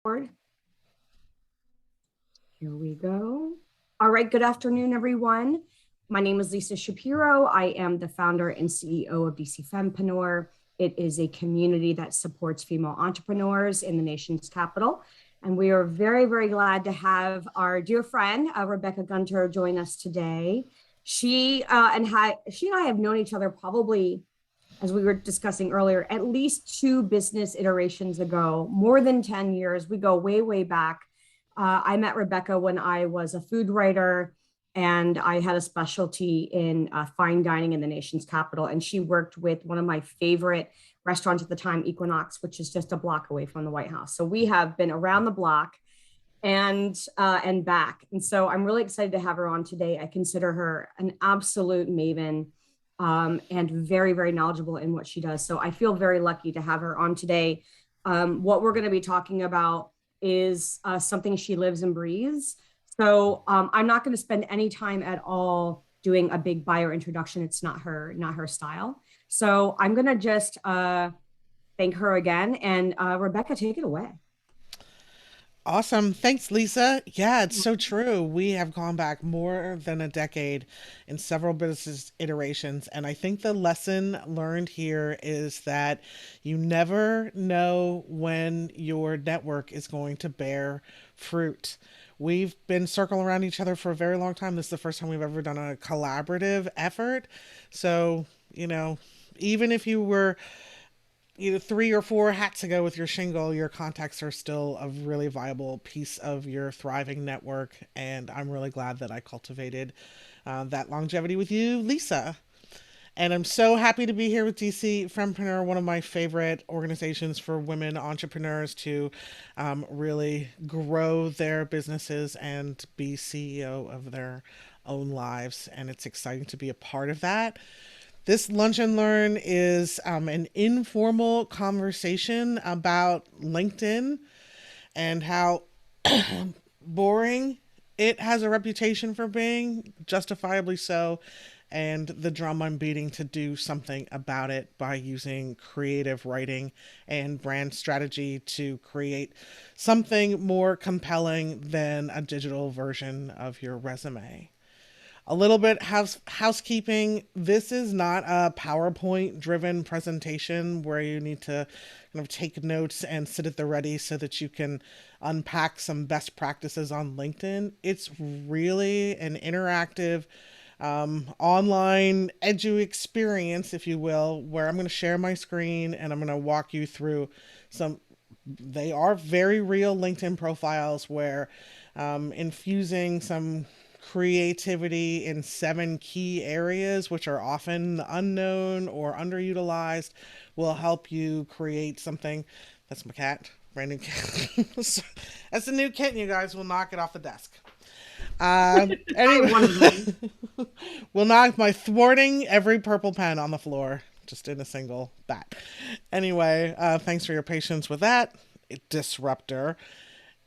Here we go. All right, good afternoon, everyone. My name is Lisa Shapiro. I am the founder and CEO of DCfempreneur. It is a community that supports female entrepreneurs in the nation's capital. And we are very, very glad to have our dear friend, Rebecca Gunter, join us today. She and I have known each other probably, as we were discussing earlier, at least two business iterations ago, more than 10 years. We go way, way back. I met Rebecca when I was a food writer and I had a specialty in fine dining in the nation's capital. And she worked with one of my favorite restaurants at the time, Equinox, which is just a block away from the White House. So we have been around the block and back. And so I'm really excited to have her on today. I consider her an absolute maven and very, very knowledgeable in what she does. So I feel very lucky to have her on today. What we're going to be talking about is something she lives and breathes. So I'm not going to spend any time at all doing a big bio introduction. It's not her style. So I'm going to just thank her again. And Rebecca, take it away. Awesome. Thanks, Lisa. Yeah, it's so true. We have gone back more than a decade in several business iterations. And I think the lesson learned here is that you never know when your network is going to bear fruit. We've been circling around each other for a very long time. This is the first time we've ever done a collaborative effort. So, even if you were either 3 or 4 hats ago with your shingle, your contacts are still a really viable piece of your thriving network. And I'm really glad that I cultivated that longevity with you, Lisa. And I'm so happy to be here with DC Fempreneur, one of my favorite organizations for women entrepreneurs to really grow their businesses and be CEO of their own lives. And it's exciting to be a part of that. This Lunch and Learn is an informal conversation about LinkedIn and how boring it has a reputation for being, justifiably so, and the drum I'm beating to do something about it by using creative writing and brand strategy to create something more compelling than a digital version of your resume. A little bit housekeeping. This is not a PowerPoint driven presentation where you need to kind of take notes and sit at the ready so that you can unpack some best practices on LinkedIn. It's really an interactive online edu experience, if you will, where I'm going to share my screen and I'm going to walk you through some. They are very real LinkedIn profiles where infusing some creativity in 7 key areas, which are often unknown or underutilized, will help you create something. That's my cat, brand new cat. That's a new kitten, you guys. Will knock it off the desk. I Anyway, have one of them. will knock my thwarting every purple pen on the floor just in a single bat. Anyway, thanks for your patience with that disruptor.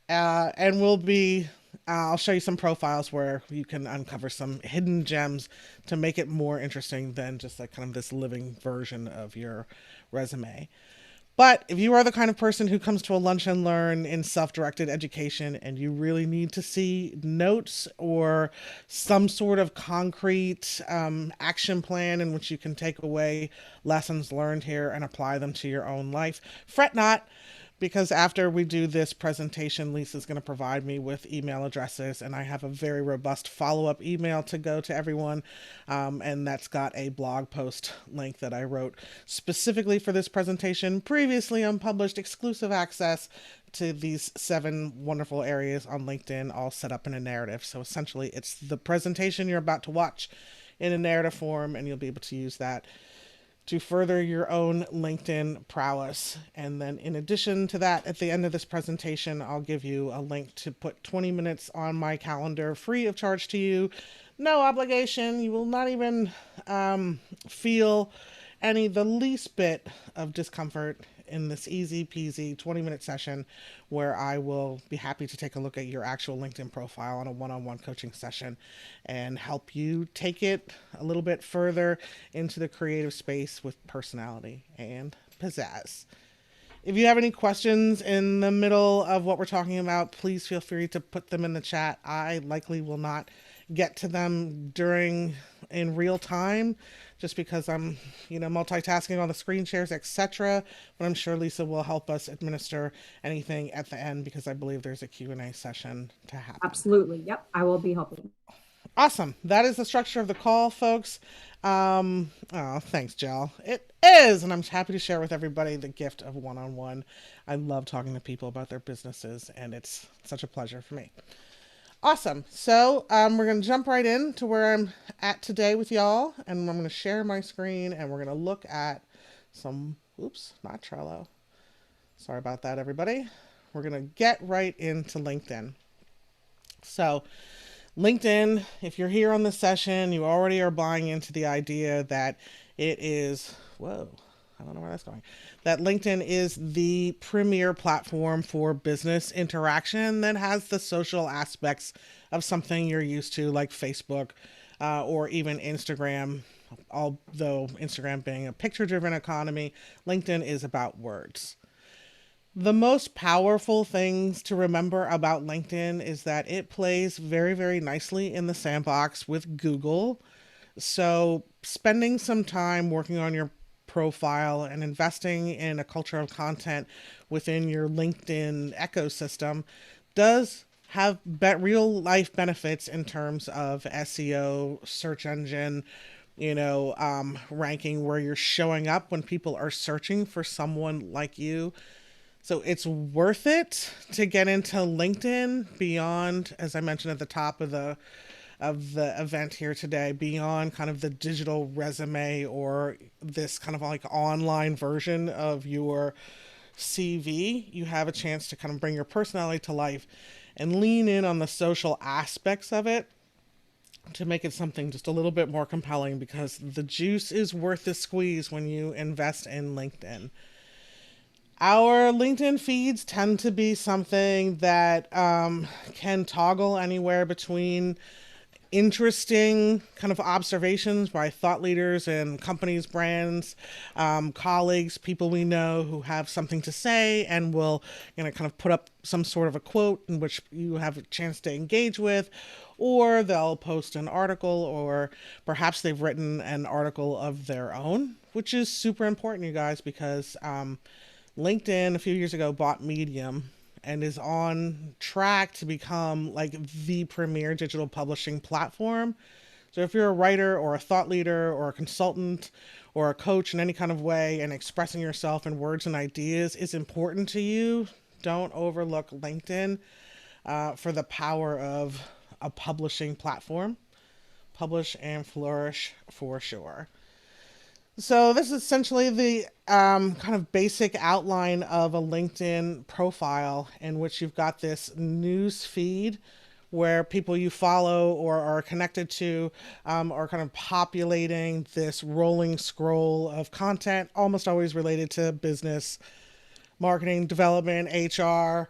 And we'll be I'll show you some profiles where you can uncover some hidden gems to make it more interesting than just like kind of this living version of your resume. But if you are the kind of person who comes to a lunch and learn in self directed education and you really need to see notes or some sort of concrete action plan in which you can take away lessons learned here and apply them to your own life, fret not, because after we do this presentation, Lisa's going to provide me with email addresses, and I have a very robust follow up email to go to everyone. And that's got a blog post link that I wrote specifically for this presentation, previously unpublished exclusive access to these 7 wonderful areas on LinkedIn, all set up in a narrative. So essentially, it's the presentation you're about to watch in a narrative form, and you'll be able to use that to further your own LinkedIn prowess. And then, in addition to that, at the end of this presentation, I'll give you a link to put 20 minutes on my calendar free of charge to you. No obligation. You will not even feel the least bit of discomfort in this easy peasy 20-minute session where I will be happy to take a look at your actual LinkedIn profile on a one-on-one coaching session and help you take it a little bit further into the creative space with personality and pizzazz. If you have any questions in the middle of what we're talking about, please feel free to put them in the chat. I likely will not get to them during in real time just because I'm, multitasking on the screen shares, etc. But I'm sure Lisa will help us administer anything at the end because I believe there's a Q&A session to happen. Absolutely. Yep. I will be helping. Awesome. That is the structure of the call, folks. Oh, thanks, Jill. It is, and I'm happy to share with everybody the gift of one-on-one. I love talking to people about their businesses, and it's such a pleasure for me. Awesome. So we're going to jump right in to where I'm at today with y'all, and I'm going to share my screen, and we're going to look at some, oops, not Trello. Sorry about that, everybody. We're going to get right into LinkedIn. So LinkedIn, if you're here on this session, you already are buying into the idea that it is, whoa, I don't know where that's going, that LinkedIn is the premier platform for business interaction that has the social aspects of something you're used to, like Facebook or even Instagram. Although Instagram being a picture-driven economy, LinkedIn is about words. The most powerful things to remember about LinkedIn is that it plays very, very nicely in the sandbox with Google. So, spending some time working on your profile and investing in a culture of content within your LinkedIn ecosystem does have real life benefits in terms of SEO, search engine, ranking, where you're showing up when people are searching for someone like you. So it's worth it to get into LinkedIn beyond, as I mentioned at the top of the event here today, beyond kind of the digital resume or this kind of like online version of your CV. You have a chance to kind of bring your personality to life and lean in on the social aspects of it to make it something just a little bit more compelling, because the juice is worth the squeeze when you invest in LinkedIn. Our LinkedIn feeds tend to be something that can toggle anywhere between interesting kind of observations by thought leaders and companies, brands, colleagues, people we know who have something to say and will, kind of put up some sort of a quote in which you have a chance to engage with, or they'll post an article, or perhaps they've written an article of their own, which is super important, you guys, because LinkedIn a few years ago bought Medium and is on track to become like the premier digital publishing platform. So if you're a writer or a thought leader or a consultant or a coach in any kind of way, and expressing yourself in words and ideas is important to you, don't overlook LinkedIn for the power of a publishing platform. Publish and flourish for sure. So this is essentially the kind of basic outline of a LinkedIn profile, in which you've got this news feed where people you follow or are connected to are kind of populating this rolling scroll of content, almost always related to business, marketing, development, HR,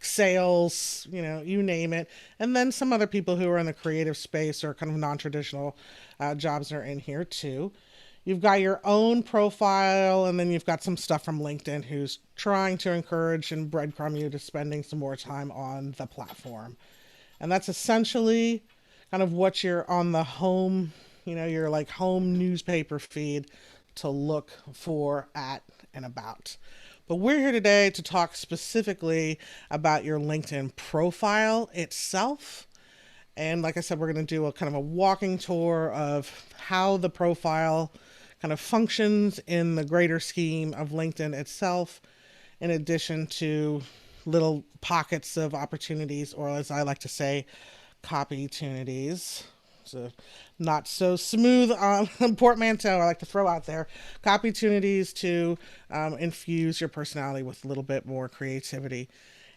sales, you name it. And then some other people who are in the creative space or kind of non-traditional jobs are in here too. You've got your own profile, and then you've got some stuff from LinkedIn who's trying to encourage and breadcrumb you to spending some more time on the platform. And that's essentially kind of what you're on the home, your like home newspaper feed to look for at and about. But we're here today to talk specifically about your LinkedIn profile itself. And like I said, we're going to do a kind of a walking tour of how the profile kind of functions in the greater scheme of LinkedIn itself, in addition to little pockets of opportunities, or as I like to say, copy-tunities. So not so smooth portmanteau I like to throw out there. Copy-tunities to infuse your personality with a little bit more creativity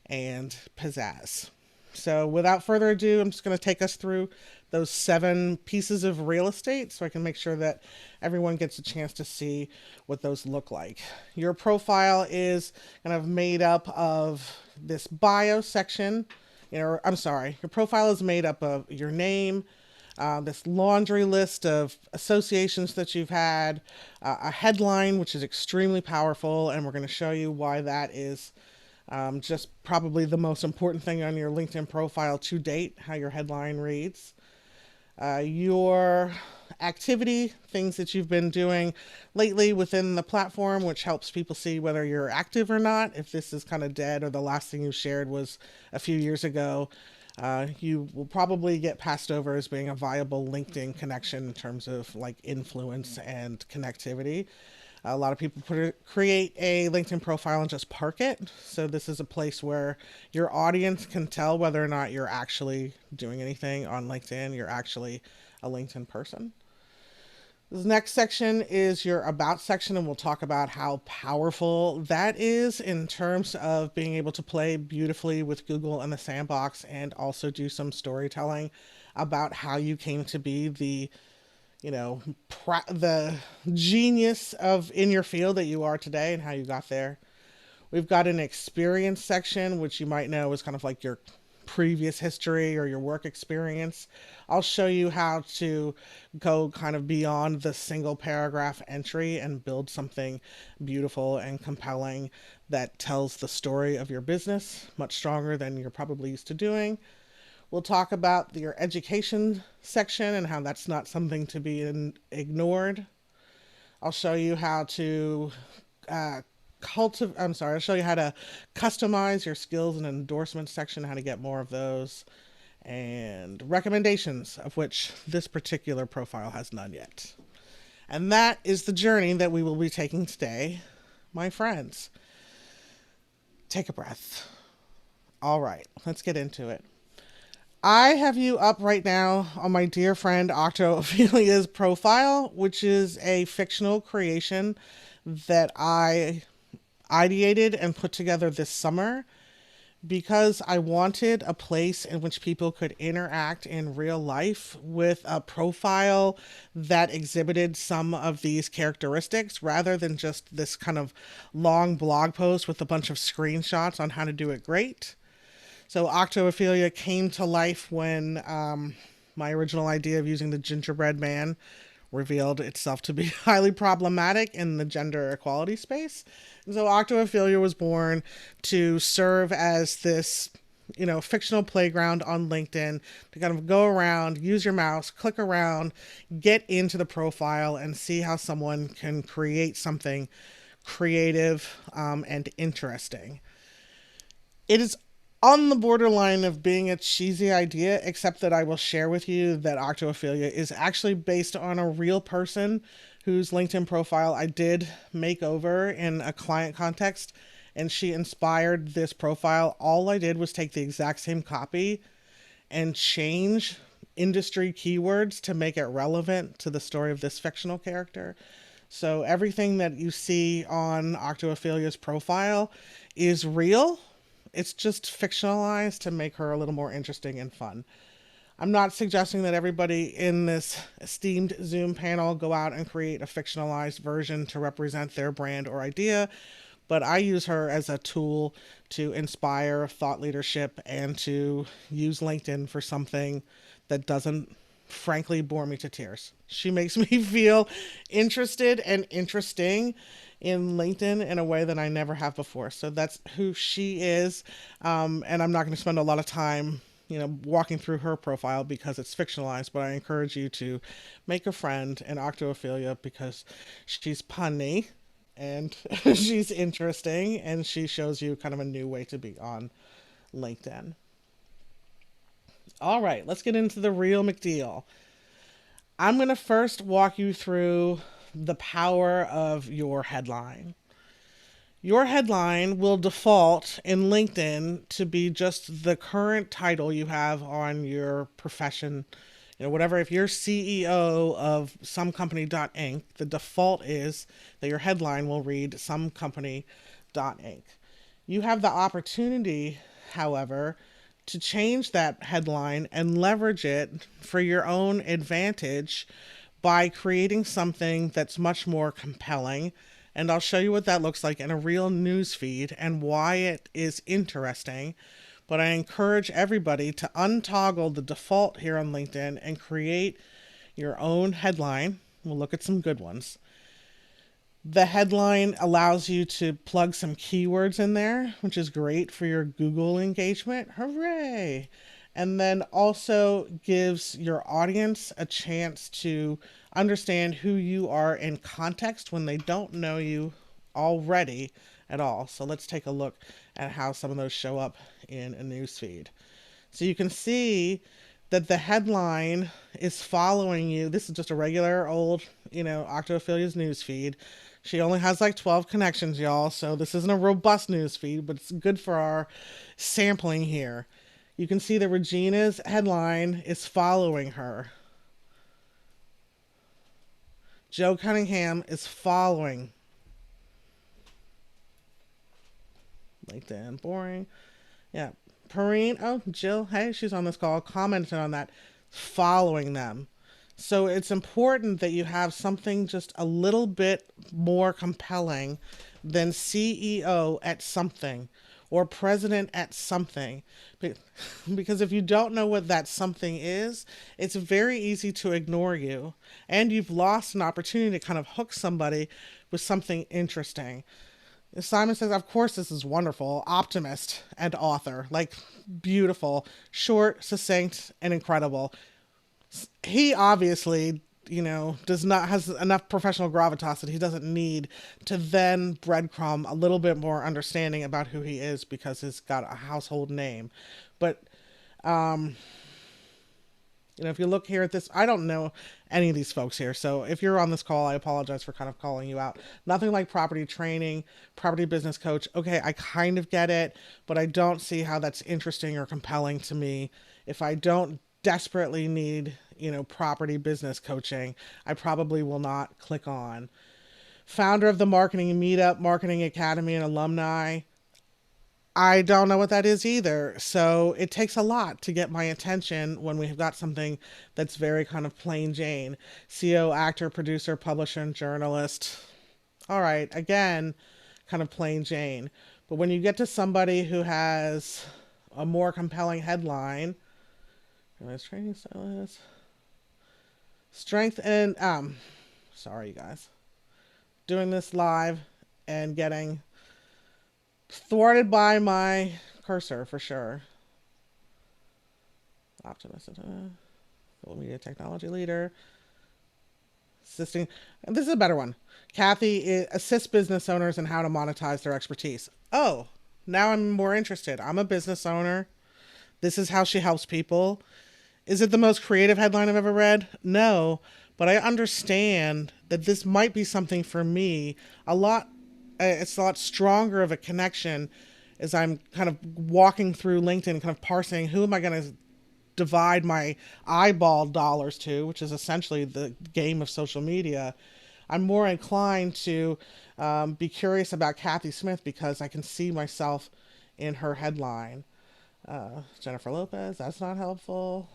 and pizzazz. So without further ado, I'm just going to take us through those 7 pieces of real estate so I can make sure that everyone gets a chance to see what those look like. Your profile is kind of made up of this bio section. Your profile is made up of your name, this laundry list of associations that you've had, a headline, which is extremely powerful, and we're going to show you why that is just probably the most important thing on your LinkedIn profile to date, how your headline reads. Your activity, things that you've been doing lately within the platform, which helps people see whether you're active or not. If this is kind of dead or the last thing you shared was a few years ago, you will probably get passed over as being a viable LinkedIn connection in terms of like influence and connectivity. A lot of people create a LinkedIn profile and just park it. So this is a place where your audience can tell whether or not you're actually doing anything on LinkedIn. You're actually a LinkedIn person. This next section is your about section, and we'll talk about how powerful that is in terms of being able to play beautifully with Google and the sandbox and also do some storytelling about how you came to be the the genius of in your field that you are today and how you got there. We've got an experience section, which you might know is kind of like your previous history or your work experience. I'll show you how to go kind of beyond the single paragraph entry and build something beautiful and compelling that tells the story of your business much stronger than you're probably used to doing. We'll talk about your education section and how that's not something to be ignored. I'll show you how to I'll show you how to customize your skills and endorsement section, how to get more of those, and recommendations, of which this particular profile has none yet. And that is the journey that we will be taking today, my friends. Take a breath. All right, let's get into it. I have you up right now on my dear friend Octo Ophelia's profile, which is a fictional creation that I ideated and put together this summer because I wanted a place in which people could interact in real life with a profile that exhibited some of these characteristics rather than just this kind of long blog post with a bunch of screenshots on how to do it great. So Octophilia came to life when my original idea of using the gingerbread man revealed itself to be highly problematic in the gender equality space. And so Octophilia was born to serve as this, fictional playground on LinkedIn to kind of go around, use your mouse, click around, get into the profile and see how someone can create something creative and interesting. It is on the borderline of being a cheesy idea, except that I will share with you that Octophilia is actually based on a real person whose LinkedIn profile I did make over in a client context, and she inspired this profile. All I did was take the exact same copy and change industry keywords to make it relevant to the story of this fictional character. So everything that you see on Octophilia's profile is real. It's just fictionalized to make her a little more interesting and fun. I'm not suggesting that everybody in this esteemed Zoom panel go out and create a fictionalized version to represent their brand or idea, but I use her as a tool to inspire thought leadership and to use LinkedIn for something that doesn't frankly bore me to tears. She makes me feel interested and interesting in LinkedIn in a way that I never have before. So that's who she is. And I'm not going to spend a lot of time, walking through her profile because it's fictionalized, but I encourage you to make a friend in Octophilia because she's punny and she's interesting and she shows you kind of a new way to be on LinkedIn. All right, let's get into the real McDeal. I'm going to first walk you through the power of your headline. Your headline will default in LinkedIn to be just the current title you have on your profession. Whatever, if you're CEO of somecompany.inc, the default is that your headline will read somecompany.inc. You have the opportunity, however, to change that headline and leverage it for your own advantage by creating something that's much more compelling. And I'll show you what that looks like in a real news feed and why it is interesting. but I encourage everybody to untoggle the default here on LinkedIn and create your own headline. We'll look at some good ones. The headline allows you to plug some keywords in there, which is great for your Google engagement. Hooray! And then also gives your audience a chance to understand who you are in context when they don't know you already at all. So let's take a look at how some of those show up in a newsfeed. So you can see that the headline is following you. This is just a regular old, Octophilia's newsfeed. She only has like 12 connections, y'all. So this isn't a robust newsfeed, but it's good for our sampling here. You can see that Regina's headline is following her. Joe Cunningham is following. LinkedIn, boring. Yeah. Perrine, oh, Jill, hey, she's on this call, commented on that, following them. So it's important that you have something just a little bit more compelling than CEO at something or president at something. Because if you don't know what that something is, it's very easy to ignore you. And you've lost an opportunity to kind of hook somebody with something interesting. Simon says, of course, this is wonderful. Optimist and author. Like, beautiful, short, succinct, and incredible. He obviously, has enough professional gravitas that he doesn't need to then breadcrumb a little bit more understanding about who he is because he's got a household name. But, if you look here at this, I don't know any of these folks here. So if you're on this call, I apologize for kind of calling you out. Nothing like property training, property business coach. Okay, I kind of get it, but I don't see how that's interesting or compelling to me. If I don't desperately need, property business coaching, I probably will not click on. Founder of the Marketing Meetup, Marketing Academy, and alumni. I don't know what that is either. So it takes a lot to get my attention when we've got something that's very kind of plain Jane. CEO, actor, producer, publisher, and journalist. All right, again, kind of plain Jane. But when you get to somebody who has a more compelling headline, training stylist, strength and, sorry, you guys, doing this live and getting thwarted by my cursor for sure. Optimist, social media technology leader, assisting. And this is a better one. Kathy assists business owners in how to monetize their expertise. Oh, now I'm more interested. I'm a business owner. This is how she helps people. Is it the most creative headline I've ever read? No, but I understand that this might be something for me. It's a lot stronger of a connection as I'm kind of walking through LinkedIn, kind of parsing who am I going to divide my eyeball dollars to, which is essentially the game of social media. I'm more inclined to be curious about Kathy Smith because I can see myself in her headline. Jennifer Lopez, that's not helpful.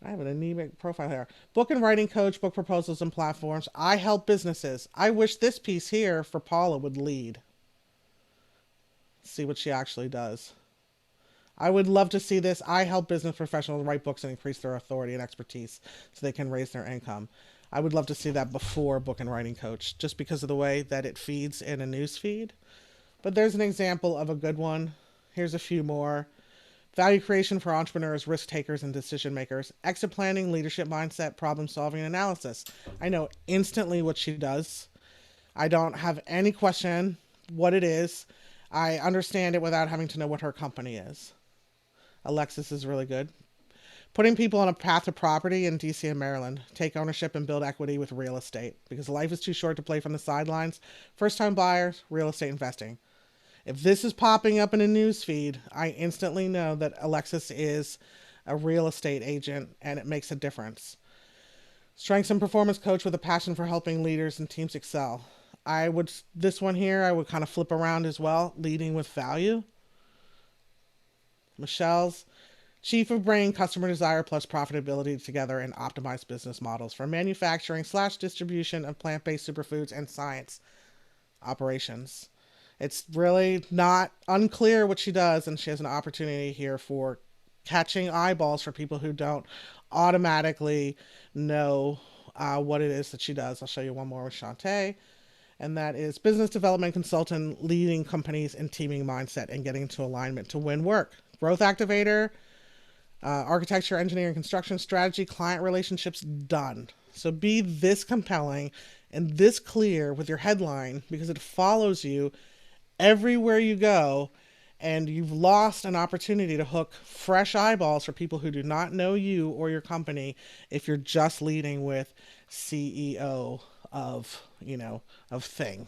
I have an anemic profile here. Book and writing coach, book proposals and platforms. I help businesses. I wish this piece here for Paula would lead. See what she actually does. I would love to see this. I help business professionals write books and increase their authority and expertise so they can raise their income. I would love to see that before book and writing coach, just because of the way that it feeds in a news feed. But there's an example of a good one. Here's a few more. Value creation for entrepreneurs, risk takers, and decision makers. Exit planning, leadership mindset, problem solving, and analysis. I know instantly what she does. I don't have any question what it is. I understand it without having to know what her company is. Alexis is really good. Putting people on a path to property in DC and Maryland. Take ownership and build equity with real estate because life is too short to play from the sidelines. First time buyers, real estate investing. If this is popping up in a news feed, I instantly know that Alexis is a real estate agent and it makes a difference. Strengths and performance coach with a passion for helping leaders and teams excel. This one here, I would kind of flip around as well, leading with value. Michelle's chief of brain, customer desire plus profitability together and optimized business models for manufacturing / distribution of plant-based superfoods and science operations. It's really not unclear what she does, and she has an opportunity here for catching eyeballs for people who don't automatically know what it is that she does. I'll show you one more with Shantae, and that is business development consultant, leading companies in teaming mindset and getting into alignment to win work. Growth activator, architecture, engineering, construction, strategy, client relationships, done. So be this compelling and this clear with your headline because it follows you everywhere you go, and you've lost an opportunity to hook fresh eyeballs for people who do not know you or your company if you're just leading with CEO of, of thing.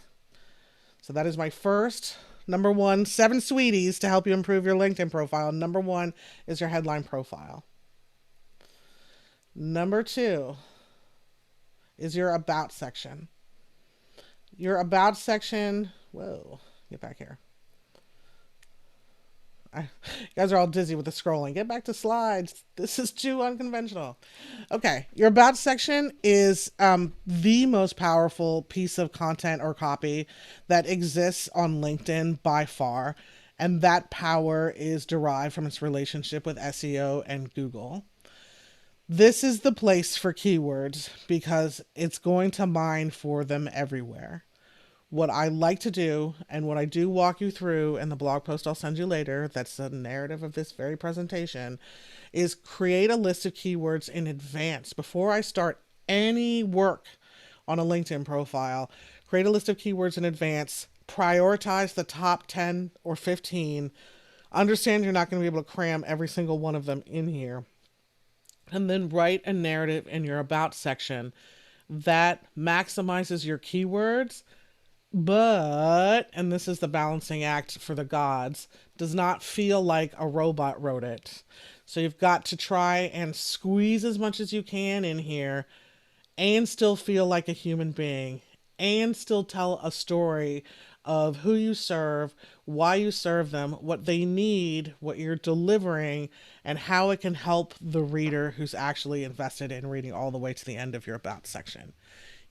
So that is my first. Number one, 7 sweeties to help you improve your LinkedIn profile. Number one is your headline profile. Number two is your about section. Your about section, whoa, get back here. You guys are all dizzy with the scrolling. Get back to slides. This is too unconventional. Okay, your about section is the most powerful piece of content or copy that exists on LinkedIn by far, and that power is derived from its relationship with SEO and Google. This is the place for keywords because it's going to mine for them everywhere. What I like to do, and what I do walk you through in the blog post I'll send you later, that's the narrative of this very presentation, is create a list of keywords in advance. Before I start any work on a LinkedIn profile, create a list of keywords in advance, prioritize the top 10 or 15, understand you're not going to be able to cram every single one of them in here, and then write a narrative in your about section that maximizes your keywords, but, and this is the balancing act for the gods, does not feel like a robot wrote it. So you've got to try and squeeze as much as you can in here and still feel like a human being and still tell a story of who you serve, why you serve them, what they need, what you're delivering, and how it can help the reader who's actually invested in reading all the way to the end of your about section.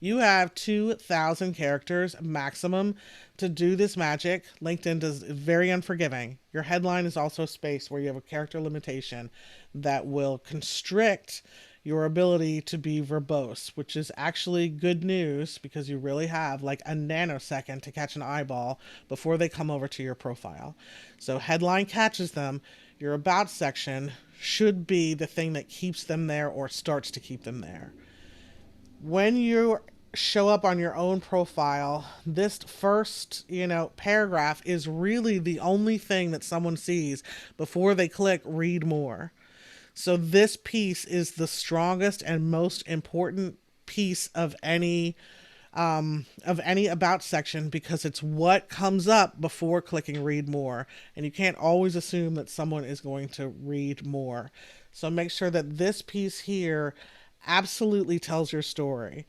You have 2,000 characters maximum to do this magic. LinkedIn is very unforgiving. Your headline is also a space where you have a character limitation that will constrict your ability to be verbose, which is actually good news because you really have like a nanosecond to catch an eyeball before they come over to your profile. So headline catches them. Your about section should be the thing that keeps them there or starts to keep them there. When you show up on your own profile, this first, paragraph is really the only thing that someone sees before they click read more. So this piece is the strongest and most important piece of any about section because it's what comes up before clicking read more, and you can't always assume that someone is going to read more. So make sure that this piece here absolutely tells your story.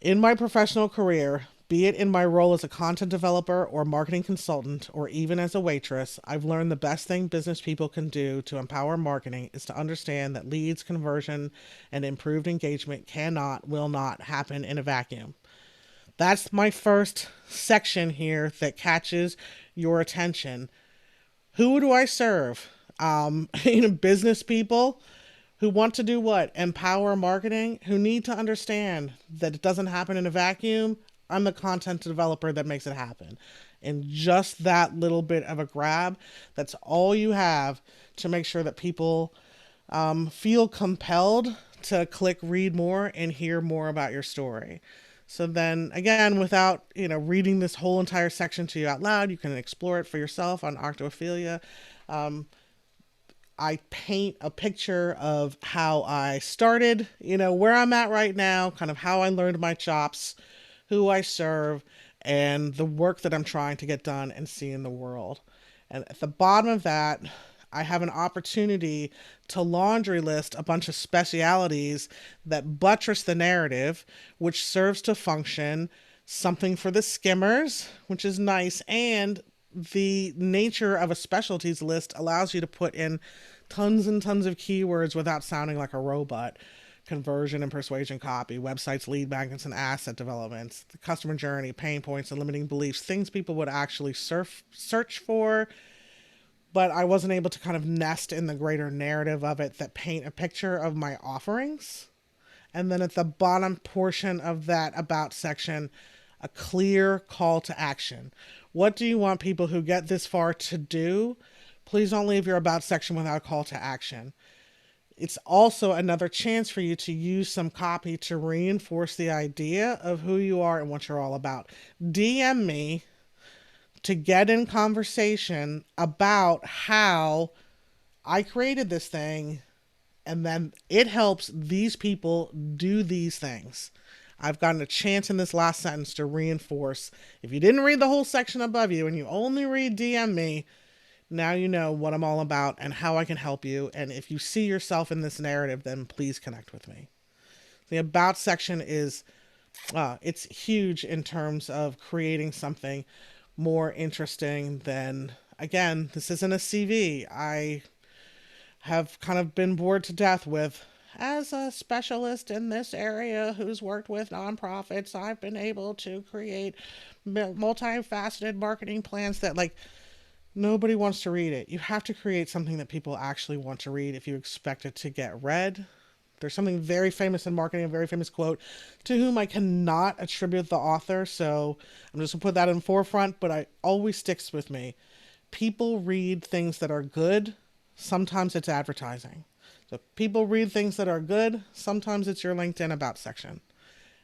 In my professional career, be it in my role as a content developer or marketing consultant, or even as a waitress, I've learned the best thing business people can do to empower marketing is to understand that leads, conversion, and improved engagement will not happen in a vacuum. That's my first section here that catches your attention. Who do I serve? Business people who want to do what? Empower marketing, who need to understand that it doesn't happen in a vacuum. I'm the content developer that makes it happen. And just that little bit of a grab, that's all you have to make sure that people feel compelled to click read more and hear more about your story. So then again, without, reading this whole entire section to you out loud, you can explore it for yourself on Octophilia. I paint a picture of how I started, where I'm at right now, kind of how I learned my chops, who I serve, and the work that I'm trying to get done and see in the world. And at the bottom of that, I have an opportunity to laundry list a bunch of specialities that buttress the narrative, which serves to function something for the skimmers, which is nice, and the nature of a specialties list allows you to put in tons and tons of keywords without sounding like a robot. conversion and persuasion copy, websites, lead magnets, and asset developments, the customer journey, pain points, and limiting beliefs, things people would actually search for, but I wasn't able to kind of nest in the greater narrative of it that paint a picture of my offerings. And then at the bottom portion of that about section, a clear call to action. What do you want people who get this far to do? Please don't leave your about section without a call to action. It's also another chance for you to use some copy to reinforce the idea of who you are and what you're all about. DM me to get in conversation about how I created this thing, and then it helps these people do these things. I've gotten a chance in this last sentence to reinforce. If you didn't read the whole section above you and you only read DM me, now you know what I'm all about and how I can help you. And if you see yourself in this narrative, then please connect with me. The about section is, it's huge in terms of creating something more interesting than, again, this isn't a CV. I have kind of been bored to death with, as a specialist in this area who's worked with nonprofits, I've been able to create multifaceted marketing plans that, like, nobody wants to read it. You have to create something that people actually want to read if you expect it to get read. There's something very famous in marketing, a very famous quote, to whom I cannot attribute the author, so I'm just going to put that in forefront, but it always sticks with me. People read things that are good. Sometimes it's advertising. So people read things that are good. Sometimes it's your LinkedIn about section.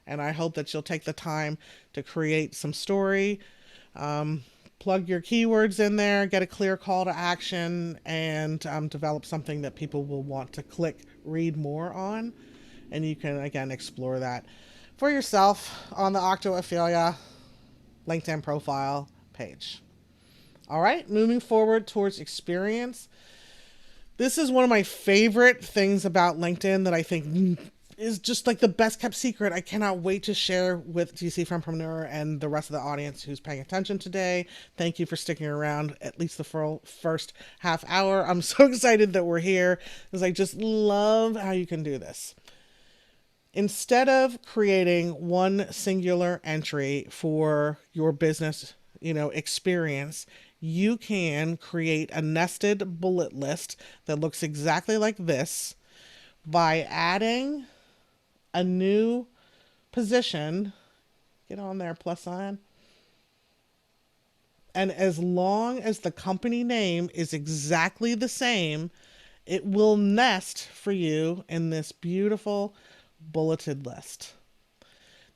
And I hope that you'll take the time to create some story, plug your keywords in there, get a clear call to action, and develop something that people will want to click, read more on. And you can, again, explore that for yourself on the Octophilia LinkedIn profile page. All right, moving forward towards experience. This is one of my favorite things about LinkedIn that I think is just like the best kept secret. I cannot wait to share with DCfempreneur and the rest of the audience who's paying attention today. Thank you for sticking around at least the first half hour. I'm so excited that we're here because I just love how you can do this. Instead of creating one singular entry for your business, experience, you can create a nested bullet list that looks exactly like this by adding a new position. Get on there, plus sign. And as long as the company name is exactly the same, it will nest for you in this beautiful bulleted list.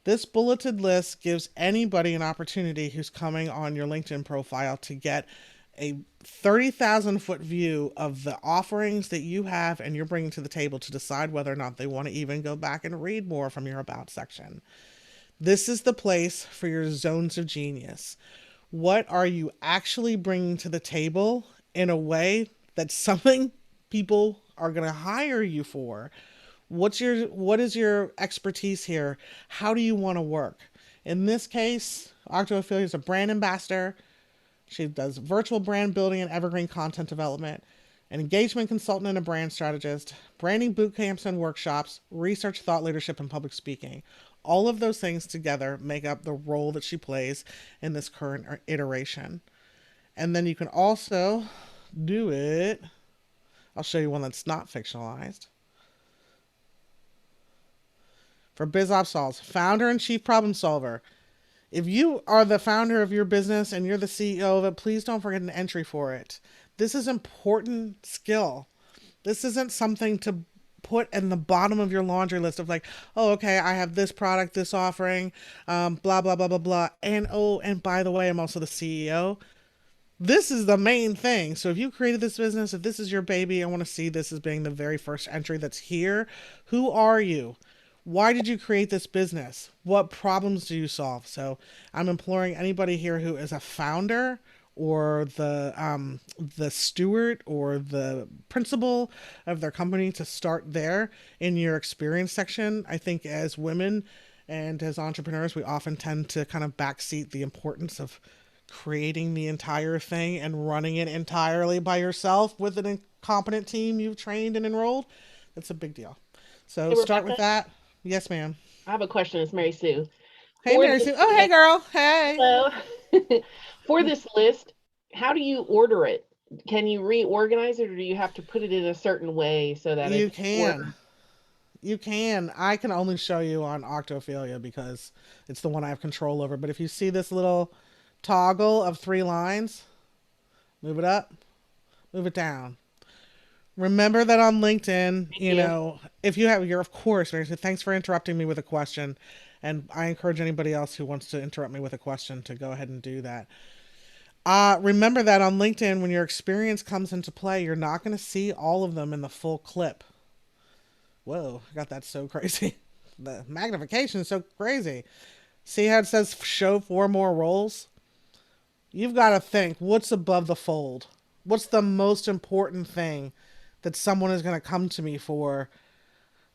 This bulleted list gives anybody an opportunity who's coming on your LinkedIn profile to get a 30,000 foot view of the offerings that you have and you're bringing to the table to decide whether or not they want to even go back and read more from your about section. This is the place for your zones of genius. What are you actually bringing to the table in a way that's something people are going to hire you for? What is your expertise here? How do you want to work? In this case, Octophilia is a brand ambassador. She does virtual brand building and evergreen content development, an engagement consultant and a brand strategist, branding boot camps and workshops, research, thought leadership, and public speaking. All of those things together make up the role that she plays in this current iteration. And then you can also do it. I'll show you one that's not fictionalized. For BizOpsSolves, founder and chief problem solver. If you are the founder of your business and you're the CEO of it, please don't forget an entry for it. This is important skill. This isn't something to put in the bottom of your laundry list of like, oh, okay, I have this product, this offering, blah, blah, blah, blah, blah. And oh, and by the way, I'm also the CEO. This is the main thing. So if you created this business, if this is your baby, I want to see this as being the very first entry that's here. Who are you? Why did you create this business? What problems do you solve? So I'm imploring anybody here who is a founder or the steward or the principal of their company to start there in your experience section. I think as women and as entrepreneurs, we often tend to kind of backseat the importance of creating the entire thing and running it entirely by yourself with an incompetent team you've trained and enrolled. That's a big deal. So Hey, start with Rebecca, that. Yes, ma'am. I have a question. It's Mary Sue. Hey, For Mary this Sue. Oh, hey, list, girl. Hey. hello. For this list, how do you order it? Can you reorganize it, or do you have to put it in a certain way so that You it's can. ordered? You can. I can only show you on Octophilia because it's the one I have control over. But if you see this little toggle of three lines, move it up, move it down. Remember that on LinkedIn, Thank you. if you have your, of course, Mary, thanks for interrupting me with a question. And I encourage anybody else who wants to interrupt me with a question to go ahead and do that. Remember that on LinkedIn, when your experience comes into play, you're not going to see all of them in the full clip. Whoa, I got that so crazy. The magnification is so crazy. See how it says show four more roles? You've got to think what's above the fold? What's the most important thing that someone is going to come to me for?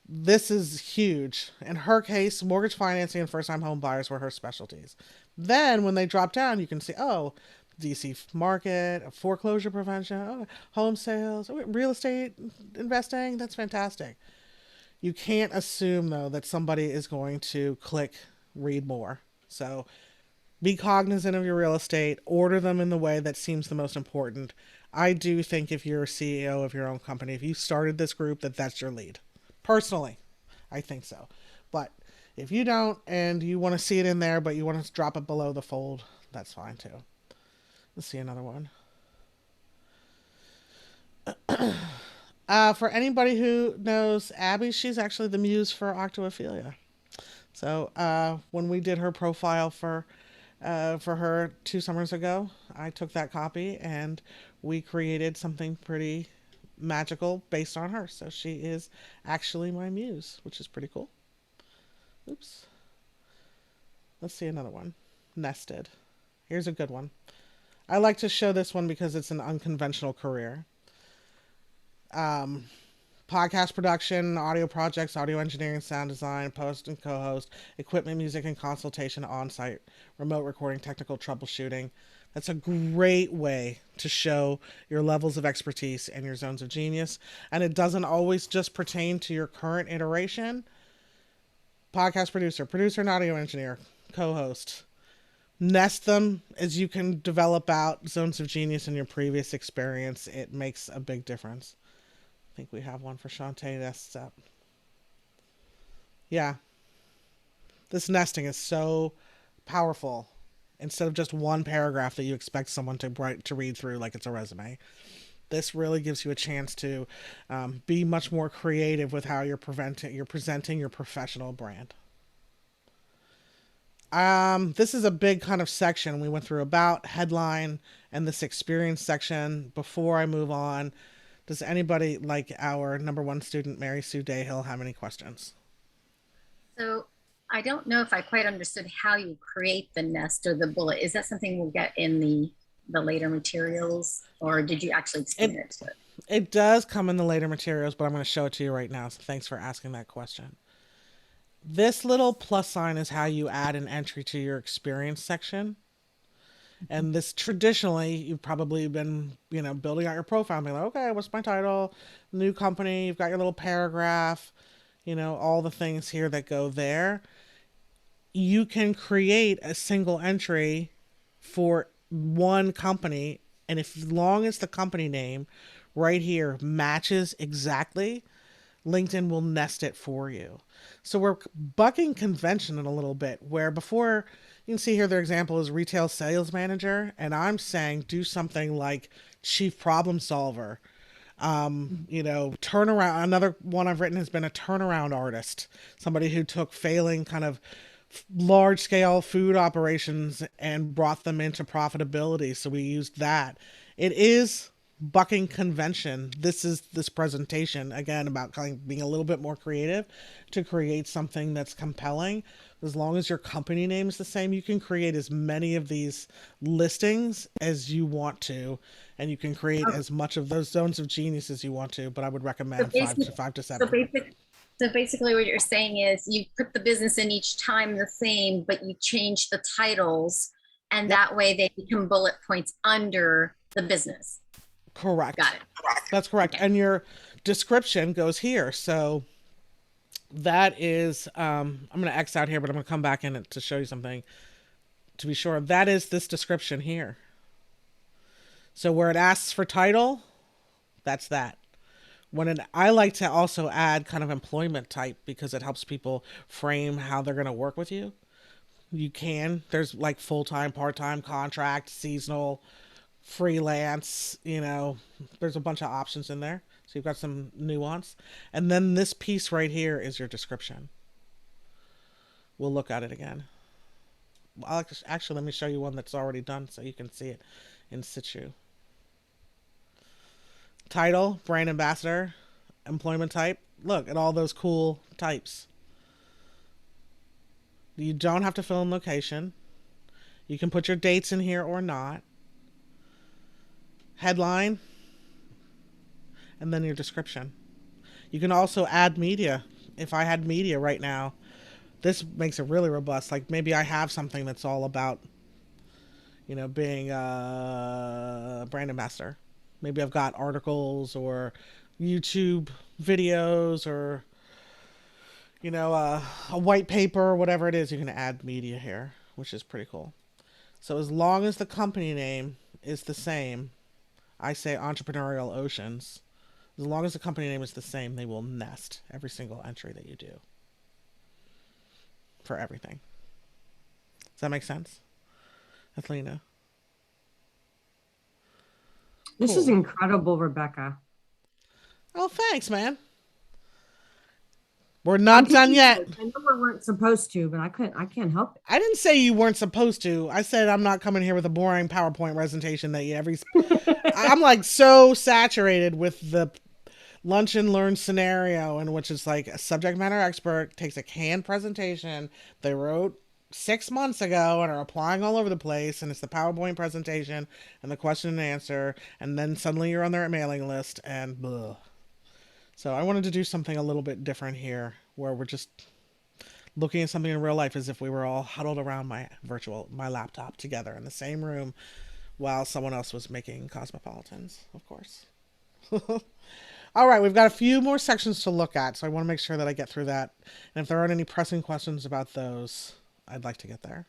This is huge. In her case, mortgage financing and first time home buyers were her specialties. Then when they drop down, you can see, oh, DC market, foreclosure prevention, oh, home sales, oh, real estate investing. That's fantastic. You can't assume, though, that somebody is going to click read more. So be cognizant of your real estate, order them in the way that seems the most important. I do think if you're a CEO of your own company, if you started this group, that's your lead. Personally, I think so. But if you don't and you want to see it in there, but you want to drop it below the fold, that's fine too. Let's see another one. For anybody who knows Abby, she's actually the muse for Octophilia. So when we did her profile for her 2 summers ago, I took that copy and we created something pretty magical based on her. So she is actually my muse, which is pretty cool. Oops. Let's see another one. Nested. Here's a good one. I like to show this one because it's an unconventional career. Um, Podcast production, audio projects, audio engineering, sound design, post and co-host, equipment, music, and consultation on-site, remote recording, technical troubleshooting. That's a great way to show your levels of expertise and your zones of genius. And it doesn't always just pertain to your current iteration. Podcast producer, producer and audio engineer, co-host. Nest them as you can develop out zones of genius in your previous experience. It makes a big difference. I think we have one for Shantae nests up. Yeah, this nesting is so powerful. Instead of just one paragraph that you expect someone to read through like it's a resume, this really gives you a chance to be much more creative with how you're presenting your professional brand. This is a big kind of section. We went through about, headline, and this experience section. Before I move on, does anybody like our number one student, Mary Sue Dayhill, have any questions? So I don't know if I quite understood how you create the nest or the bullet. Is that something we'll get in the later materials, or did you actually explain it to it? It does come in the later materials, but I'm going to show it to you right now. So thanks for asking that question. This little plus sign is how you add an entry to your experience section. And this traditionally, you've probably been, building out your profile, being like, okay, what's my title? New company, you've got your little paragraph, all the things here that go there. You can create a single entry for one company, and if as long as the company name right here matches exactly, LinkedIn will nest it for you. So we're bucking convention in a little bit, where before, you can see here their example is retail sales manager, and I'm saying do something like chief problem solver. Turnaround. Another one I've written has been a turnaround artist, somebody who took failing kind of large scale food operations and brought them into profitability. So we used that. It is bucking convention. This is this presentation again about kind of being a little bit more creative to create something that's compelling. As long as your company name is the same, you can create as many of these listings as you want to, and you can create Okay. as much of those zones of genius as you want to. But I would So recommend basically, five to so seven. basic, so basically, what you're saying is you put the business in each time the same, but you change the titles, and Yep, that way they become bullet points under the business. Got correct. it. That's correct. Okay. And your description goes here. So That is, I'm going to X out here, but I'm going to come back in it to show you something to be sure. That is this description here. So where it asks for title, that's that. I like to also add kind of employment type because it helps people frame how they're going to work with you. There's like full-time, part-time, contract, seasonal, freelance, there's a bunch of options in there. So you've got some nuance. And then this piece right here is your description. We'll look at it again. Actually, let me show you one that's already done so you can see it in situ. Title, brand ambassador, employment type. Look at all those cool types. You don't have to fill in location. You can put your dates in here or not. Headline, and then your description. You can also add media. If I had media right now, this makes it really robust. Like maybe I have something that's all about, being a brand ambassador. Maybe I've got articles or YouTube videos or, a white paper or whatever it is. You can add media here, which is pretty cool. So as long as the company name is the same, I say Entrepreneurial Oceans. As long as the company name is the same, they will nest every single entry that you do for everything. Does that make sense, Athelina? This Cool. is incredible, Rebecca. Oh, thanks, man. We're not done yet. I know we weren't supposed to, but I can't help it. I didn't say you weren't supposed to. I said I'm not coming here with a boring PowerPoint presentation that I'm like so saturated with the lunch and learn scenario, in which it's like a subject matter expert takes a canned presentation they wrote 6 months ago and are applying all over the place, and it's the PowerPoint presentation and the question and answer, and then suddenly you're on their mailing list and blah. So I wanted to do something a little bit different here, where we're just looking at something in real life as if we were all huddled around my laptop together in the same room while someone else was making cosmopolitans, of course. All right, we've got a few more sections to look at, so I want to make sure that I get through that. And if there aren't any pressing questions about those, I'd like to get there,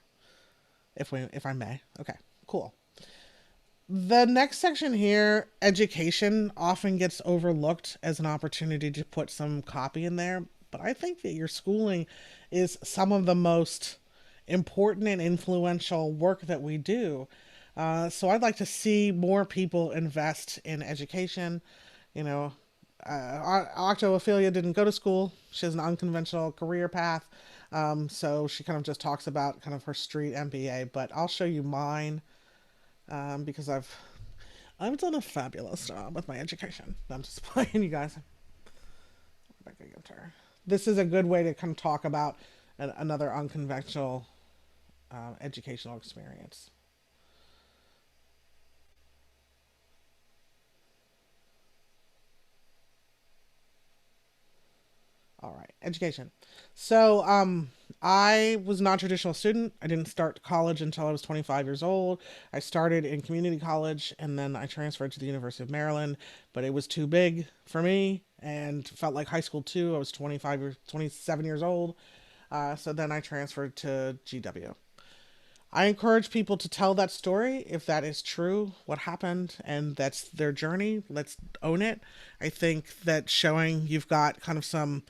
if I may. Okay, cool. The next section here, education, often gets overlooked as an opportunity to put some copy in there, but I think that your schooling is some of the most important and influential work that we do. So I'd like to see more people invest in education. Octophilia didn't go to school. She has an unconventional career path. So she kind of just talks about kind of her street MBA, but I'll show you mine. Because I've done a fabulous job with my education. I'm just playing, you guys. Rebecca Gunter. This is a good way to kind of talk about another unconventional educational experience. All right, education. So I was a non-traditional student. I didn't start college until I was 25 years old. I started in community college, and then I transferred to the University of Maryland, but it was too big for me and felt like high school too. I was 27 years old. So then I transferred to GW. I encourage people to tell that story if that is true, what happened, and that's their journey. Let's own it. I think that showing you've got kind of some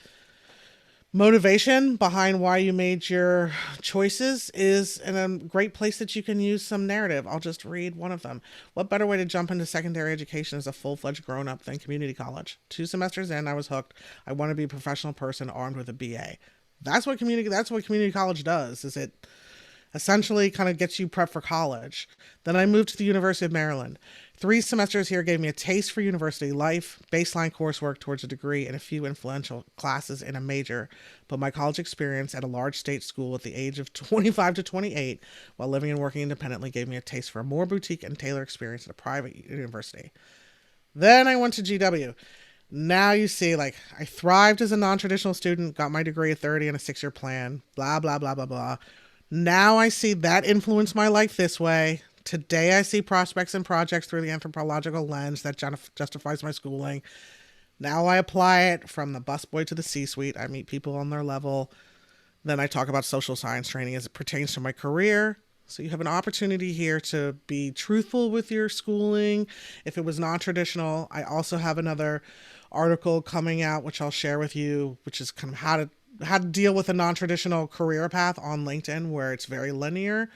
motivation behind why you made your choices is in a great place that you can use some narrative. I'll just read one of them. What better way to jump into secondary education as a full-fledged grown-up than community college? 2 semesters in, I was hooked. I want to be a professional person armed with a BA. That's what community college does, is it essentially kind of gets you prepped for college. Then I moved to the University of Maryland. 3 semesters here gave me a taste for university life, baseline coursework towards a degree, and a few influential classes in a major. But my college experience at a large state school at the age of 25 to 28, while living and working independently, gave me a taste for a more boutique and tailored experience at a private university. Then I went to GW. Now you see, like, I thrived as a non-traditional student, got my degree at 30 and a 6-year plan, blah, blah, blah, blah, blah. Now I see that influenced my life this way. Today I see prospects and projects through the anthropological lens that justifies my schooling. Now I apply it from the busboy to the C-suite. I meet people on their level. Then I talk about social science training as it pertains to my career. So you have an opportunity here to be truthful with your schooling. If it was non-traditional, I also have another article coming out, which I'll share with you, which is kind of how to deal with a non-traditional career path on LinkedIn, where it's very linear.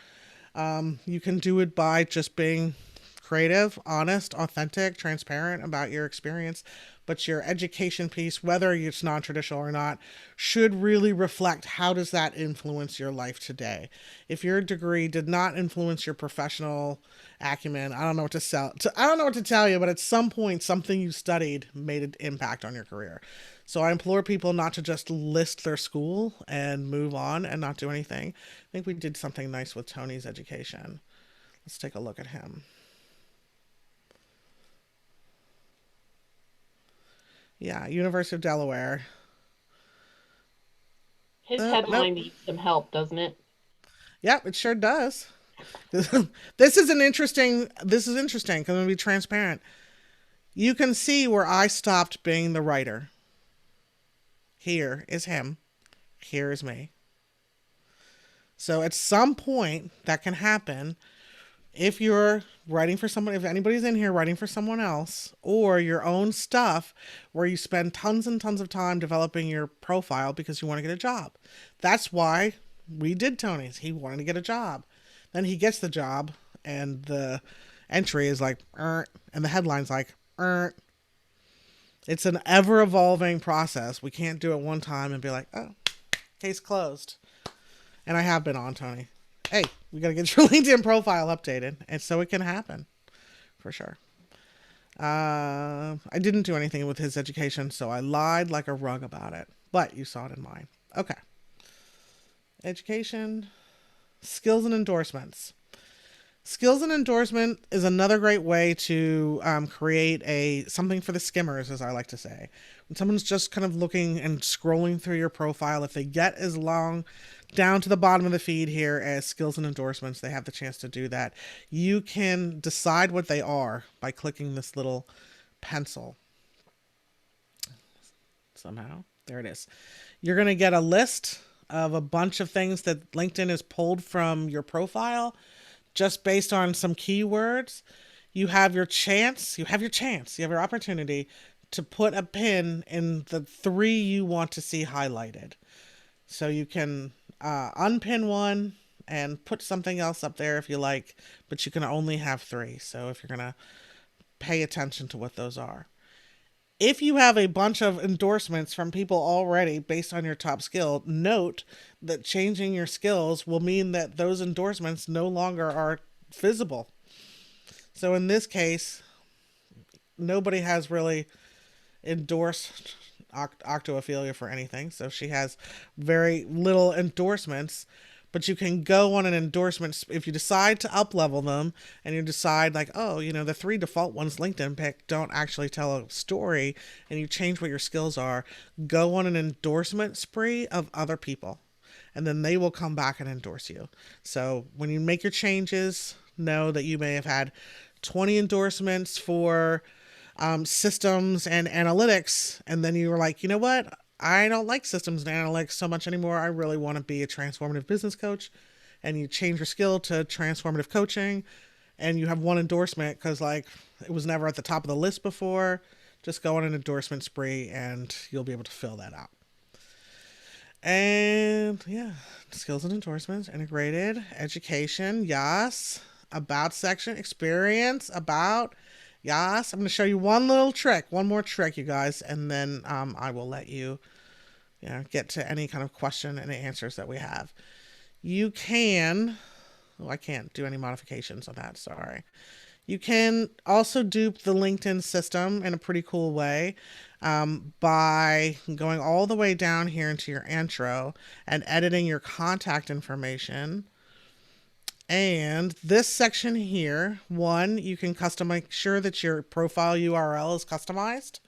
You can do it by just being creative, honest, authentic, transparent about your experience. But your education piece, whether it's non-traditional or not, should really reflect how does that influence your life today. If your degree did not influence your professional acumen, I don't know what to sell. I don't know what to tell you, but at some point, something you studied made an impact on your career. So I implore people not to just list their school and move on and not do anything. I think we did something nice with Tony's education. Let's take a look at him. Yeah, University of Delaware. His headline Nope. needs some help, doesn't it? Yep, it sure does. This is interesting because I'm going to be transparent. You can see where I stopped being the writer. Here is him. Here is me. So at some point that can happen if you're writing for someone, if anybody's in here writing for someone else, or your own stuff where you spend tons and tons of time developing your profile because you want to get a job. That's why we did Tony's. He wanted to get a job. Then he gets the job and the entry is like, and the headline's like, It's an ever evolving process. We can't do it one time and be like, oh, case closed. And I have been on, Tony. Hey, we got to get your LinkedIn profile updated. And so it can happen for sure. I didn't do anything with his education, so I lied like a rug about it. But you saw it in mine. Okay. Education, skills and endorsements. Skills and endorsement is another great way to create something for the skimmers, as I like to say. When someone's just kind of looking and scrolling through your profile, if they get as long down to the bottom of the feed here as skills and endorsements, they have the chance to do that. You can decide what they are by clicking this little pencil. Somehow, there it is. You're going to get a list of a bunch of things that LinkedIn has pulled from your profile just based on some keywords. You have your opportunity to put a pin in the 3 you want to see highlighted. So you can unpin one and put something else up there if you like, but you can only have 3. So if you're going to pay attention to what those are. If you have a bunch of endorsements from people already based on your top skill, note that changing your skills will mean that those endorsements no longer are visible. So in this case, nobody has really endorsed Octophilia for anything. So she has very little endorsements. But you can go on an endorsement if you decide to up level them and you decide like, oh, the 3 default ones LinkedIn pick don't actually tell a story, and you change what your skills are, go on an endorsement spree of other people and then they will come back and endorse you. So when you make your changes, know that you may have had 20 endorsements for systems and analytics, and then you were like, you know what? I don't like systems and analytics so much anymore. I really want to be a transformative business coach. And you change your skill to transformative coaching, and you have 1 endorsement because it was never at the top of the list before. Just go on an endorsement spree and you'll be able to fill that out. And yeah, skills and endorsements, integrated, education, yes, about section, experience, about, yes. I'm going to show you one more trick, you guys, and then I will let you get to any kind of question and answers that we have. You can, I can't do any modifications on that, sorry. You can also dupe the LinkedIn system in a pretty cool way by going all the way down here into your intro and editing your contact information. And this section here, you can make sure that your profile URL is customized.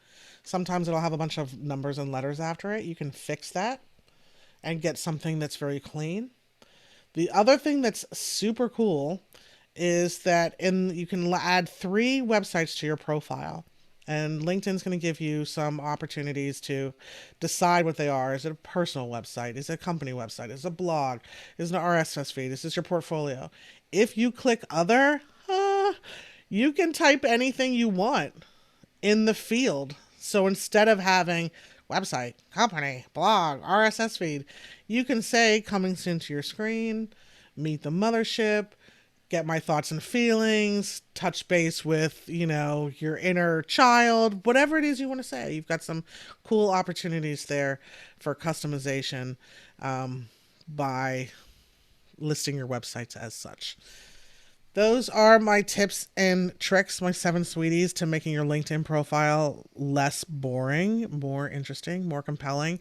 Sometimes it'll have a bunch of numbers and letters after it. You can fix that and get something that's very clean. The other thing that's super cool is that you can add 3 websites to your profile. And LinkedIn's going to give you some opportunities to decide what they are. Is it a personal website? Is it a company website? Is it a blog? Is it an RSS feed? Is this your portfolio? If you click other, you can type anything you want in the field. So instead of having website, company, blog, RSS feed, you can say coming soon to your screen, meet the mothership, get my thoughts and feelings, touch base with, your inner child, whatever it is you want to say. You've got some cool opportunities there for customization by listing your websites as such. Those are my tips and tricks, my 7 sweeties to making your LinkedIn profile less boring, more interesting, more compelling.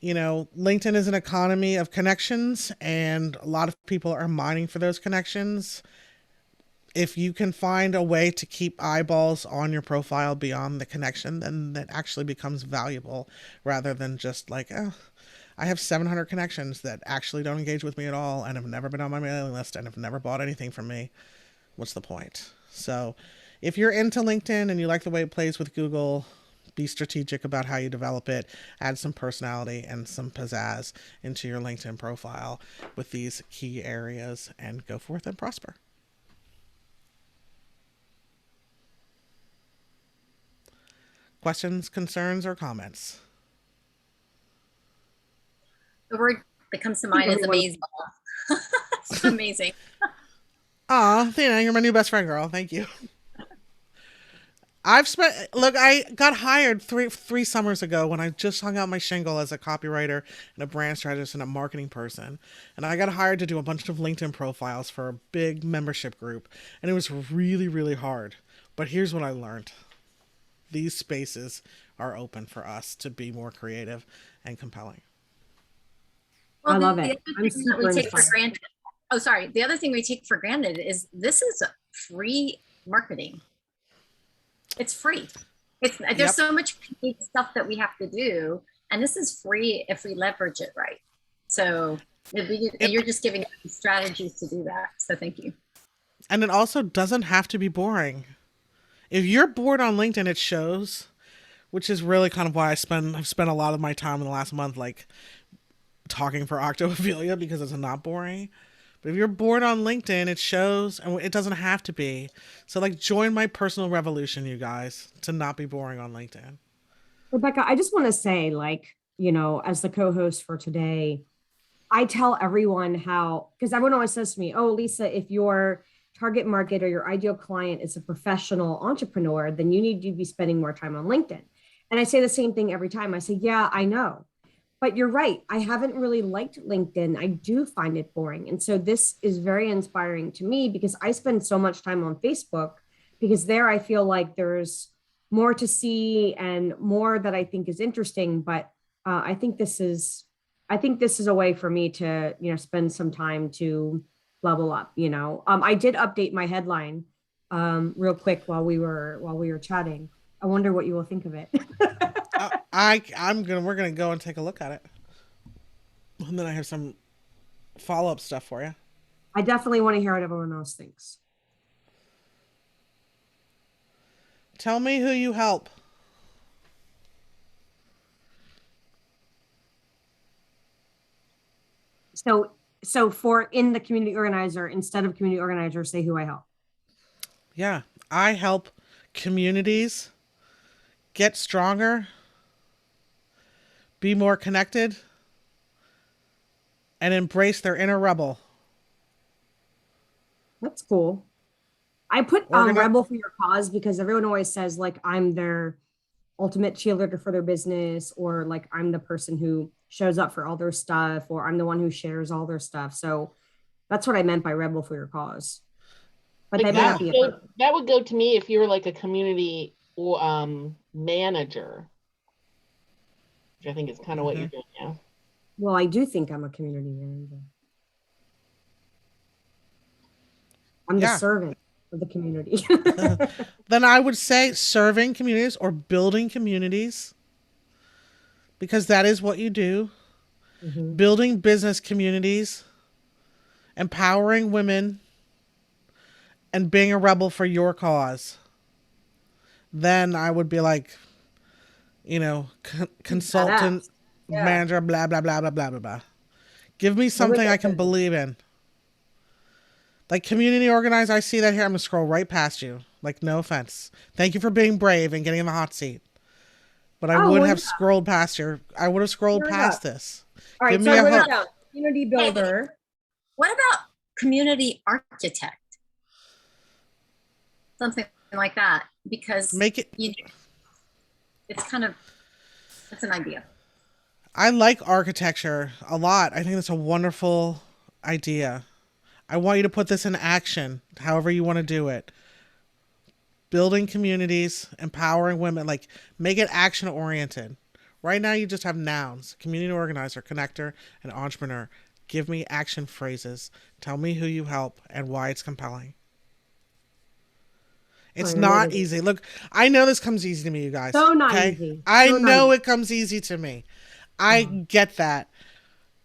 LinkedIn is an economy of connections, and a lot of people are mining for those connections. If you can find a way to keep eyeballs on your profile beyond the connection, then that actually becomes valuable rather than just like, oh, I have 700 connections that actually don't engage with me at all and have never been on my mailing list and have never bought anything from me. What's the point? So if you're into LinkedIn and you like the way it plays with Google, be strategic about how you develop it. Add some personality and some pizzazz into your LinkedIn profile with these key areas and go forth and prosper. Questions, concerns, or comments? The word that comes to mind is amazing. It's amazing. Aw, Athena, you're my new best friend, girl. Thank you. I got hired three summers ago when I just hung out my shingle as a copywriter and a brand strategist and a marketing person. And I got hired to do a bunch of LinkedIn profiles for a big membership group. And it was really, really hard. But here's what I learned. These spaces are open for us to be more creative and compelling. Well, I love it. I'm super inspired. The other thing we take for granted is this is free marketing. It's free. There's so much paid stuff that we have to do, and this is free if we leverage it right. So you're just giving us strategies to do that. So thank you. And it also doesn't have to be boring. If you're bored on LinkedIn, it shows, which is really kind of why I've spent a lot of my time in the last month, like talking for Octophilia, because it's not boring. But if you're bored on LinkedIn, it shows, and it doesn't have to be. So join my personal revolution, you guys, to not be boring on LinkedIn. Rebecca, I just want to say, as the co-host for today, I tell everyone because everyone always says to me, oh, Lisa, if your target market or your ideal client is a professional entrepreneur, then you need to be spending more time on LinkedIn. And I say the same thing every time. I say, yeah, I know. But you're right. I haven't really liked LinkedIn. I do find it boring. And so this is very inspiring to me because I spend so much time on Facebook, because there I feel like there's more to see and more that I think is interesting. But I think this is a way for me to, spend some time to level up. I did update my headline real quick while we were chatting. I wonder what you will think of it. We're gonna go and take a look at it, and then I have some follow-up stuff for you. I definitely want to hear what everyone else thinks. Tell me who you help. So for in the community organizer, instead of community organizer, say who I help. Yeah, I help communities get stronger, be more connected, and embrace their inner rebel. That's cool. I put rebel for your cause because everyone always says I'm their ultimate cheerleader for their business, or I'm the person who shows up for all their stuff, or I'm the one who shares all their stuff. So that's what I meant by rebel for your cause. But that would go to me if you were a community manager, which I think is kind of what you're doing now. Well, I do think I'm a community manager. I'm the servant of the community. Then I would say serving communities or building communities, because that is what you do. Mm-hmm. Building business communities, empowering women, and being a rebel for your cause. then I would be like, consultant, Yeah. manager, blah, blah, blah, blah, blah, blah, blah. Give me something I can believe in. Like community organizer, I see that here. I'm going to scroll right past you. Like, no offense. Thank you for being brave and getting in the hot seat. But I would have scrolled past this. All right, Give so me I a wrote hook. it down. Community builder. What about community architect? Something like that, because Make it. It's kind of, it's an idea. I like architecture a lot. I think that's a wonderful idea. I want you to put this in action, however you want to do it. Building communities, empowering women, like make it action oriented. Right now you just have nouns: community organizer, connector, and entrepreneur. Give me action phrases. Tell me who you help and why it's compelling. It's not easy. Look, I know this comes easy to me, you guys. So not easy. I know it comes easy to me. I get that.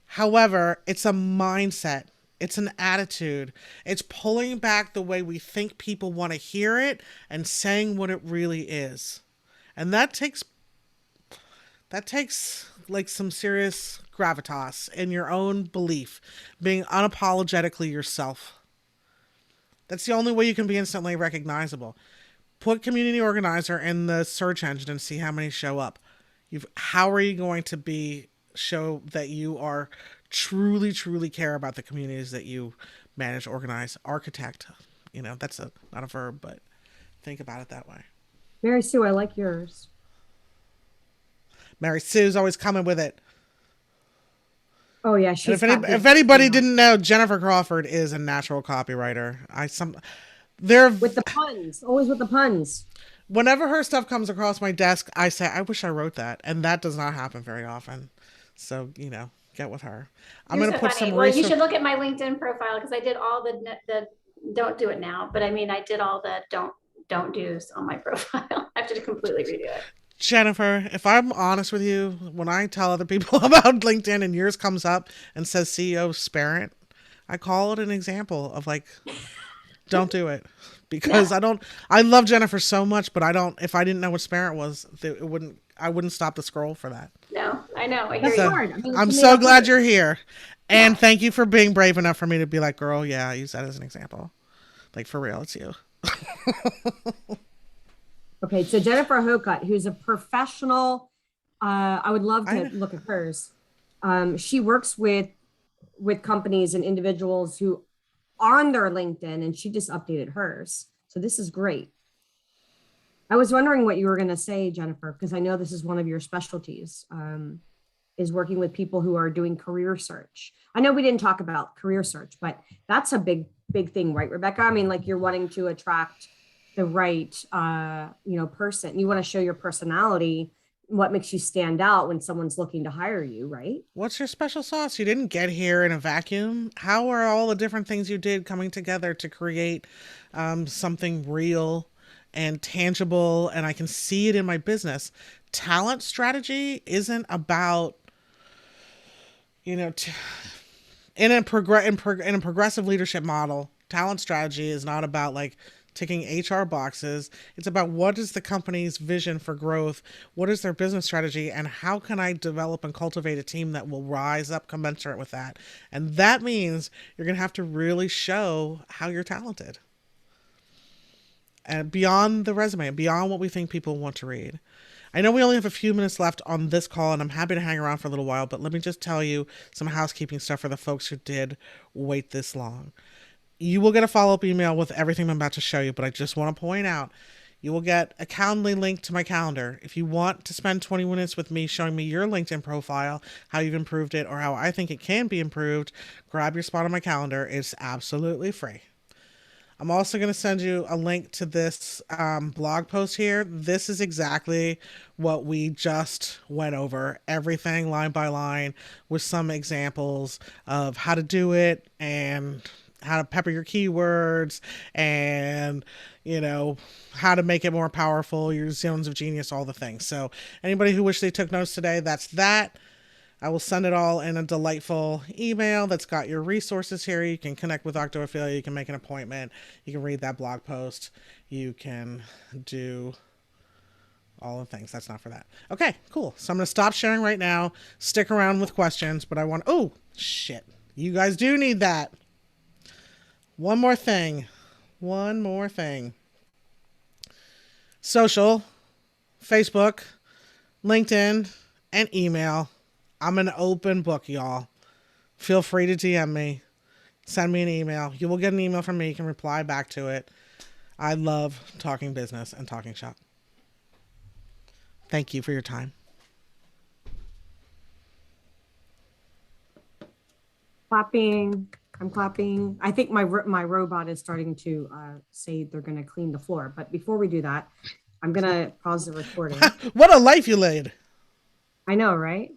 However, it's a mindset. It's an attitude. It's pulling back the way we think people want to hear it and saying what it really is. And that takes like some serious gravitas in your own belief, being unapologetically yourself. That's the only way you can be instantly recognizable. Put community organizer in the search engine and see how many show up. How are you going to show that you are truly, truly care about the communities that you manage, organize, architect? That's not a verb, but think about it that way. Mary Sue, I like yours. Mary Sue's always coming with it. Oh yeah, if anybody didn't know, Jennifer Crawford is a natural copywriter. With the puns, always with the puns. Whenever her stuff comes across my desk, I say, I wish I wrote that, and that does not happen very often. So get with her. I'm going to put some. Well, you should look at my LinkedIn profile because I did all the don't do it now, but I mean I did all the don't do's on my profile. I have to completely redo it. Jennifer, if I'm honest with you, when I tell other people about LinkedIn and yours comes up and says CEO Sparent, I call it an example of like, don't do it. Because I love Jennifer so much, but if I didn't know what Sparent was, I wouldn't stop the scroll for that. No, I know. I hear you. I'm so glad you're here. And thank you for being brave enough for me to be like, girl, yeah, I use that as an example. Like, for real, it's you. Okay, so Jennifer Hokut, who's a professional, I would love to look at hers. She works with companies and individuals who are on their LinkedIn, and she just updated hers. So this is great. I was wondering what you were going to say, Jennifer, because I know this is one of your specialties, is working with people who are doing career search. I know we didn't talk about career search, but that's a big thing, right, Rebecca? I mean, like you're wanting to attract the right, person. You want to show your personality, what makes you stand out when someone's looking to hire you, right? What's your special sauce? You didn't get here in a vacuum. How are all the different things you did coming together to create something real and tangible? And I can see it in my business. Talent strategy isn't about, in a progressive leadership model, talent strategy is not about like ticking HR boxes. It's about what is the company's vision for growth? What is their business strategy? And how can I develop and cultivate a team that will rise up commensurate with that? And that means you're going to have to really show how you're talented. And beyond the resume, beyond what we think people want to read. I know we only have a few minutes left on this call, and I'm happy to hang around for a little while, but let me just tell you some housekeeping stuff for the folks who did wait this long. You will get a follow-up email with everything I'm about to show you, but I just want to point out, you will get a Calendly link to my calendar. If you want to spend 20 minutes with me showing me your LinkedIn profile, how you've improved it, or how I think it can be improved, grab your spot on my calendar. It's absolutely free. I'm also going to send you a link to this blog post here. This is exactly what we just went over, everything line by line with some examples of how to do it and how to pepper your keywords and, how to make it more powerful, your zones of genius, all the things. So anybody who wishes they took notes today, that's that. I will send it all in a delightful email that's got your resources here. You can connect with Dr. Ophelia. You can make an appointment. You can read that blog post. You can do all the things. That's not for that. Okay, cool. So I'm going to stop sharing right now. Stick around with questions, but I want, oh, shit. You guys do need that. One more thing. Social, Facebook, LinkedIn, and email. I'm an open book, y'all. Feel free to DM me. Send me an email. You will get an email from me. You can reply back to it. I love talking business and talking shop. Thank you for your time. Clapping. I'm clapping. I think my robot is starting to say they're going to clean the floor. But before we do that, I'm going to pause the recording. What a life you led. I know, right?